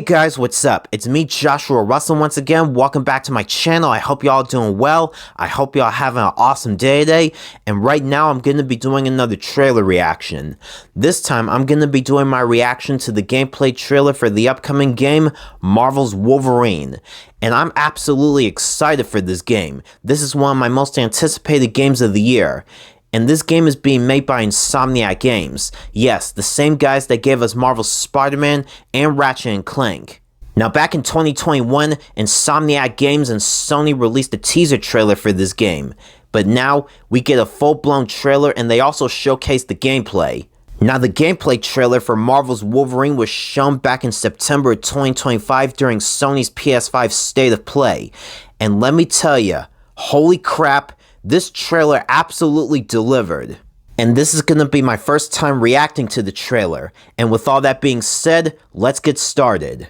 Hey guys, what's up? It's me, Joshua Russell, once again. Welcome back to my channel. I hope y'all doing well. I hope y'all having an awesome day today. And right now, I'm going to be doing another trailer reaction. This time, I'm going to be doing my reaction to the gameplay trailer for the upcoming game, Marvel's Wolverine. And I'm absolutely excited for this game. This is one of my most anticipated games of the year. And this game is being made by Insomniac Games. Yes, the same guys that gave us Marvel's Spider-Man and Ratchet & Clank. Now back in 2021, Insomniac Games and Sony released a teaser trailer for this game. But now, we get a full-blown trailer and they also showcase the gameplay. Now the gameplay trailer for Marvel's Wolverine was shown back in September 2025 during Sony's PS5 State of Play. And let me tell ya, holy crap, this trailer absolutely delivered. And this is going to be my first time reacting to the trailer. And with all that being said, let's get started.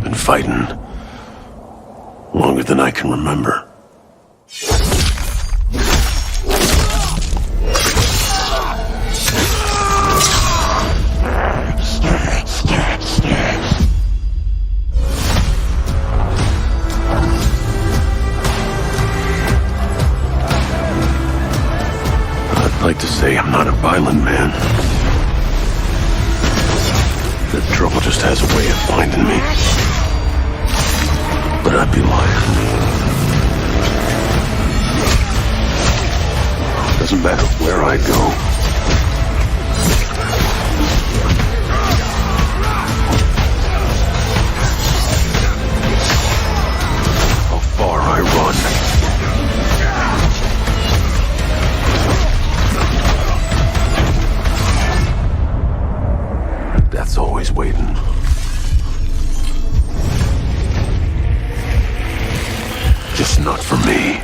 Been fighting longer than I can remember. I'd like to say I'm not a violent man. The trouble just has a way of finding me. But I'd be lying. Doesn't matter where I go. How far I run. That's always waiting. Just not for me.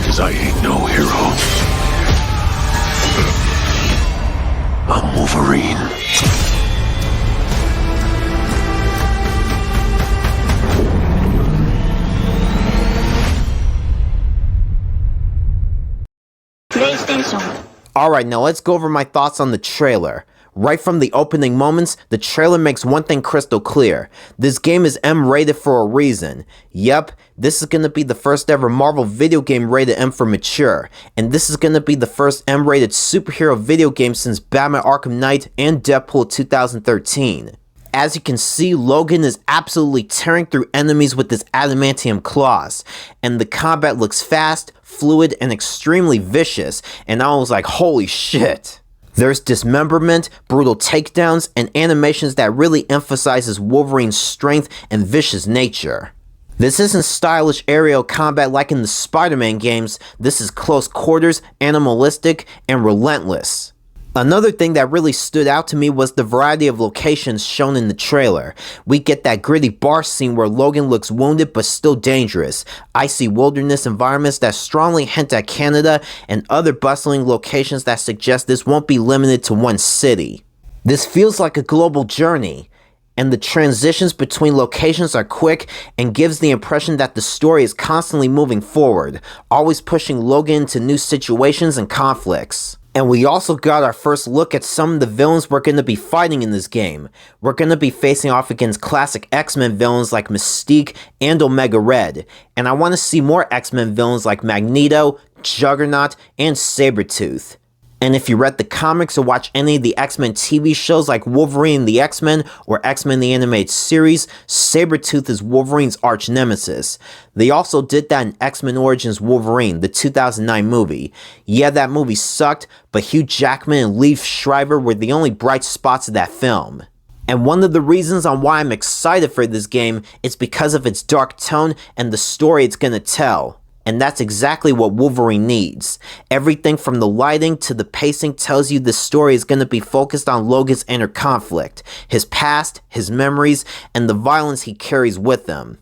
Cause I ain't no hero. I'm Wolverine. Alright, now let's go over my thoughts on the trailer. Right from the opening moments, the trailer makes one thing crystal clear. This game is M-rated for a reason. Yep, this is gonna be the first ever Marvel video game rated M for mature. And this is gonna be the first M-rated superhero video game since Batman Arkham Knight and Deadpool 2013. As you can see, Logan is absolutely tearing through enemies with his adamantium claws. And the combat looks fast, fluid, and extremely vicious. And I was like, holy shit. There's dismemberment, brutal takedowns, and animations that really emphasizes Wolverine's strength and vicious nature. This isn't stylish aerial combat like in the Spider-Man games. This is close quarters, animalistic, and relentless. Another thing that really stood out to me was the variety of locations shown in the trailer. We get that gritty bar scene where Logan looks wounded but still dangerous, icy wilderness environments that strongly hint at Canada, and other bustling locations that suggest this won't be limited to one city. This feels like a global journey, and the transitions between locations are quick and gives the impression that the story is constantly moving forward, always pushing Logan into new situations and conflicts. And we also got our first look at some of the villains we're going to be fighting in this game. We're going to be facing off against classic X-Men villains like Mystique and Omega Red. And I want to see more X-Men villains like Magneto, Juggernaut, and Sabretooth. And if you read the comics or watch any of the X-Men TV shows like Wolverine the X-Men or X-Men the Animated Series, Sabretooth is Wolverine's arch nemesis. They also did that in X-Men Origins Wolverine, the 2009 movie. Yeah, that movie sucked, but Hugh Jackman and Liev Schreiber were the only bright spots of that film. And one of the reasons on why I'm excited for this game is because of its dark tone and the story it's gonna tell. And that's exactly what Wolverine needs. Everything from the lighting to the pacing tells you the story is going to be focused on Logan's inner conflict, his past, his memories, and the violence he carries with him.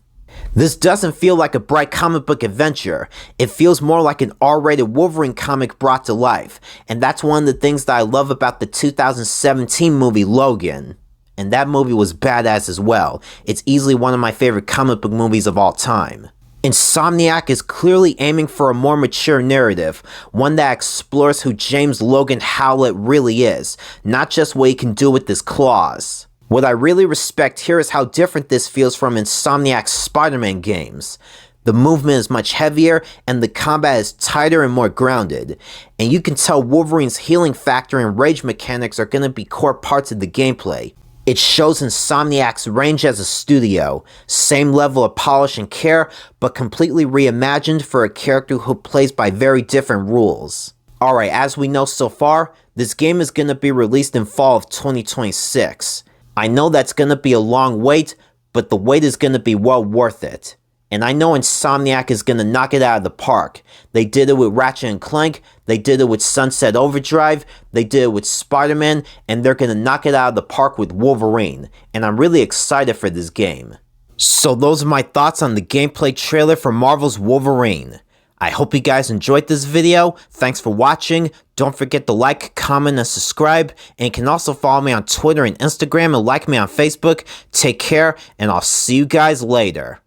This doesn't feel like a bright comic book adventure. It feels more like an R-rated Wolverine comic brought to life, and that's one of the things that I love about the 2017 movie Logan. And that movie was badass as well. It's easily one of my favorite comic book movies of all time. Insomniac is clearly aiming for a more mature narrative, one that explores who James Logan Howlett really is, not just what he can do with his claws. What I really respect here is how different this feels from Insomniac's Spider-Man games. The movement is much heavier, and the combat is tighter and more grounded. And you can tell Wolverine's healing factor and rage mechanics are going to be core parts of the gameplay. It shows Insomniac's range as a studio, same level of polish and care, but completely reimagined for a character who plays by very different rules. Alright, as we know so far, this game is going to be released in fall of 2026. I know that's going to be a long wait, but the wait is going to be well worth it. And I know Insomniac is going to knock it out of the park. They did it with Ratchet & Clank, they did it with Sunset Overdrive, they did it with Spider-Man, and they're going to knock it out of the park with Wolverine. And I'm really excited for this game. So those are my thoughts on the gameplay trailer for Marvel's Wolverine. I hope you guys enjoyed this video. Thanks for watching. Don't forget to like, comment, and subscribe. And you can also follow me on Twitter and Instagram and like me on Facebook. Take care, and I'll see you guys later.